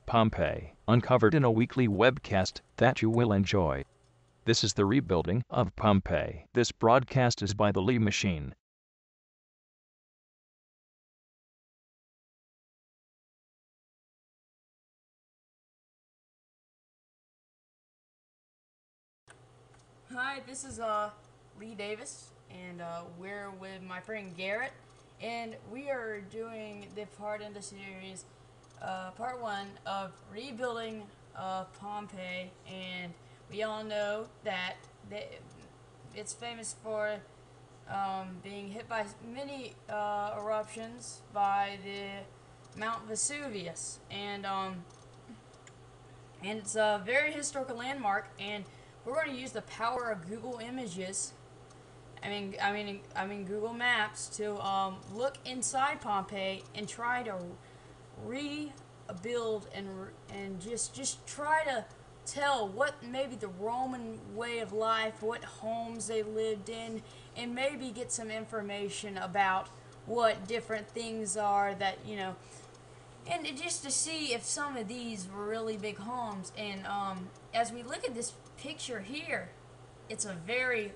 Pompeii, uncovered in a weekly webcast that you will enjoy. This is the rebuilding of Pompeii. This broadcast is by the Lee Machine. Hi, this is Lee Davis, and we're with my friend Garrett, and we are doing the part in the series, part one of rebuilding Pompeii, and we all know that it's famous for being hit by many eruptions by the Mount Vesuvius, and it's a very historical landmark, and we're going to use the power of Google Images. Google Maps to look inside Pompeii and try to rebuild and just try to tell what maybe the Roman way of life, what homes they lived in, and maybe get some information about what different things are that and just to see if some of these were really big homes. And as we look at this picture here, it's a very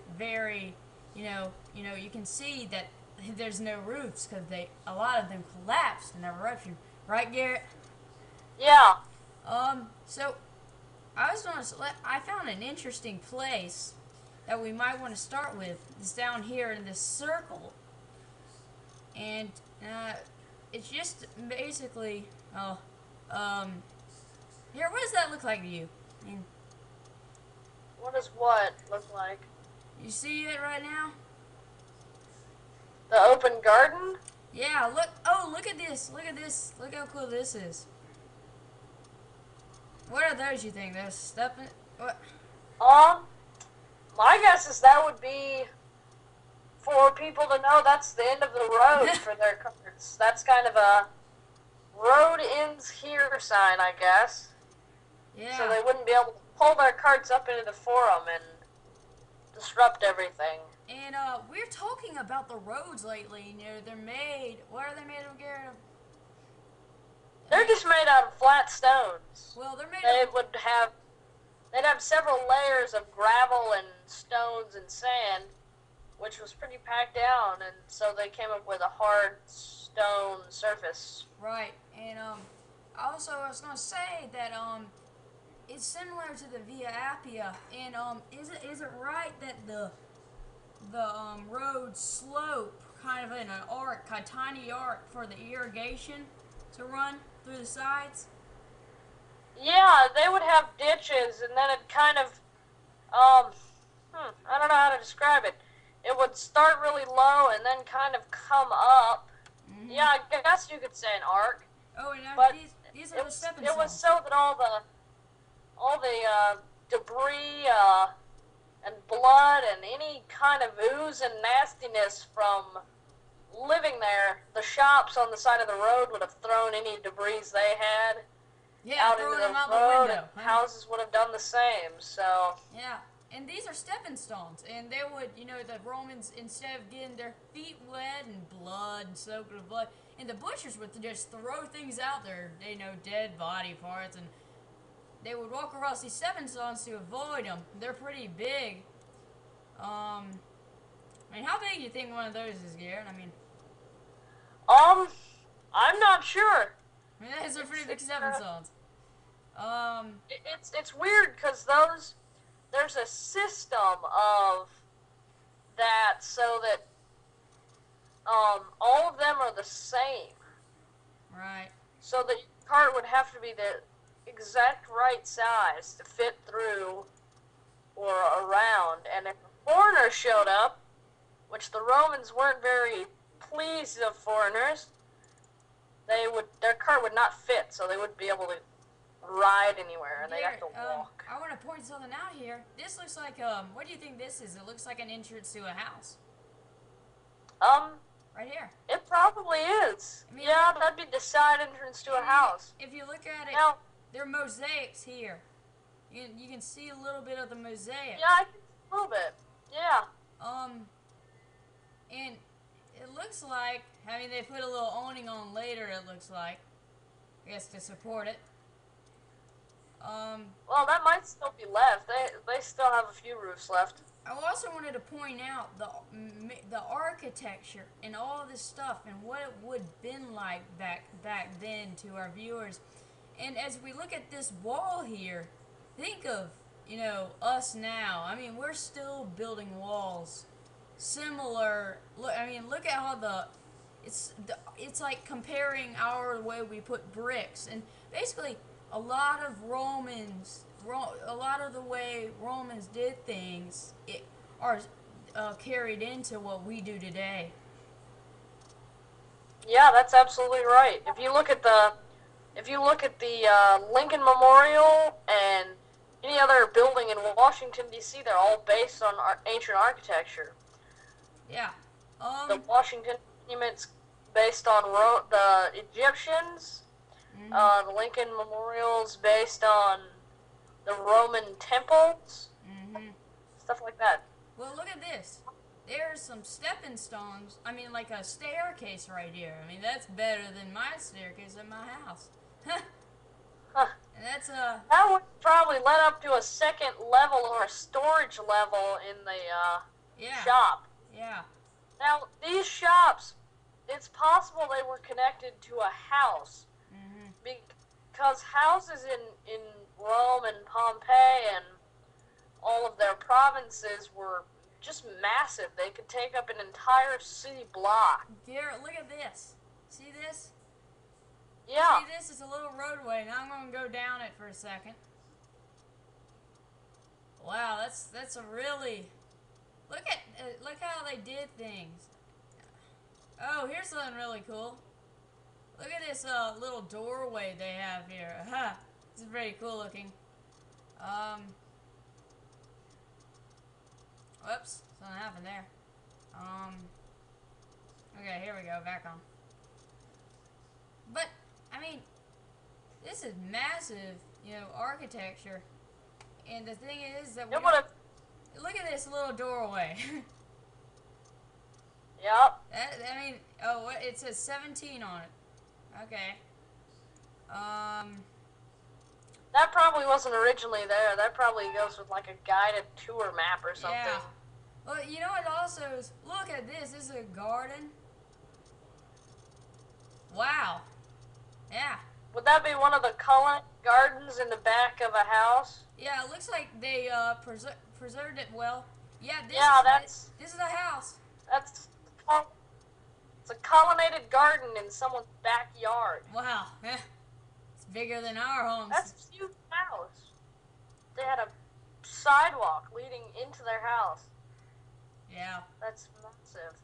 you can see that there's no roofs because a lot of them collapsed in the eruption, right, Garrett? Yeah. So I found an interesting place that we might want to start with. It's down here in this circle, and it's just basically, here, what does that look like to you? I mean, What does what look like? you see it right now? The open garden? Yeah, look at this, look how cool this is. What are those, you think? They're stepping, what? My guess is that would be for people to know that's the end of the road for their carts. That's kind of a road ends here sign, I guess. Yeah. So they wouldn't be able to pull their carts up into the forum and disrupt everything. And we're talking about the roads lately. They're made. What are they made of, Garrett? They're just made out of flat stones. Well, they're made They of. would have. They'd have several layers of gravel and stones and sand, which was pretty packed down, and so they came up with a hard stone surface. Right, and also I was gonna say that it's similar to the Via Appia, and is it right that the roads slope kind of in an arc, a tiny arc for the irrigation to run through the sides? Yeah, they would have ditches, and then it kind of, I don't know how to describe it. It would start really low and then kind of come up. Mm-hmm. Yeah, I guess you could say an arc. Oh, and But these are the stepping stones. It was so that all the debris and blood and any kind of ooze and nastiness from living there, the shops on the side of the road would have thrown any debris they had out into the road, and houses would have done the same. So yeah, and these are stepping stones, and they would, the Romans, instead of getting their feet wet and blood soaked with blood, and the butchers would just throw things out there, dead body parts, and they would walk across these stepping stones to avoid them. They're pretty big. How big do you think one of those is, Garrett? I'm not sure. Those are pretty big stepping stones. It's weird because there's a system of that so that all of them are the same. Right. So the cart would have to be the exact right size to fit through or around. And if a foreigner showed up, which the Romans weren't very pleased of foreigners, their cart would not fit, so they wouldn't be able to ride anywhere, and they'd have to walk. I want to point something out here. This looks like, what do you think this is? It looks like an entrance to a house. Right here. It probably is. Yeah, that'd be the side entrance to a house. If you look at it, now, there are mosaics here. You can see a little bit of the mosaic. Yeah, I can see a little bit. Yeah. And it looks like, they put a little awning on later, it looks like. I guess to support it. Well, that might still be left. They still have a few roofs left. I also wanted to point out the architecture and all this stuff and what it would have been like back then to our viewers. And as we look at this wall here, think of, us now. I mean, we're still building walls similar. Look, I mean, look at how it's like comparing our way we put bricks, and basically a lot of a lot of the way Romans did things are carried into what we do today. Yeah, that's absolutely right. If you look at the Lincoln Memorial and any other building in Washington D.C., they're all based on ancient architecture. Yeah. The Washington Monuments based on the Egyptians. Mm-hmm. The Lincoln Memorial's based on the Roman temples. Mm-hmm. Stuff like that. Well, look at this. There's some stepping stones. I mean, like a staircase right here. I mean, that's better than my staircase at my house. Huh. And that's That would probably lead up to a second level or a storage level in the yeah. shop. Yeah. Now, these shops, it's possible they were connected to a house. Mm-hmm. Because houses in Rome and Pompeii and all of their provinces were just massive. They could take up an entire city block. Garrett, look at this. See this? Yeah. See this? It's a little roadway. Now I'm going to go down it for a second. Wow, that's a really... Look how they did things. Oh, here's something really cool. Look at this little doorway they have here. Aha! This is pretty cool looking. Whoops, something happened there. Okay, here we go, back on. But, I mean, this is massive, architecture. And the thing is that look at this little doorway. Yep. It says 17 on it. Okay. That probably wasn't originally there. That probably goes with like a guided tour map or something. Yeah. Well, you know what also is, look at this. This is a garden. Wow. Yeah. Would that be one of the Cullen gardens in the back of a house? Yeah, it looks like they preserved it well. Yeah, this is a house. It's a colonnaded garden in someone's backyard. Wow. It's bigger than our homes. That's a huge house. They had a sidewalk leading into their house. Yeah. That's massive.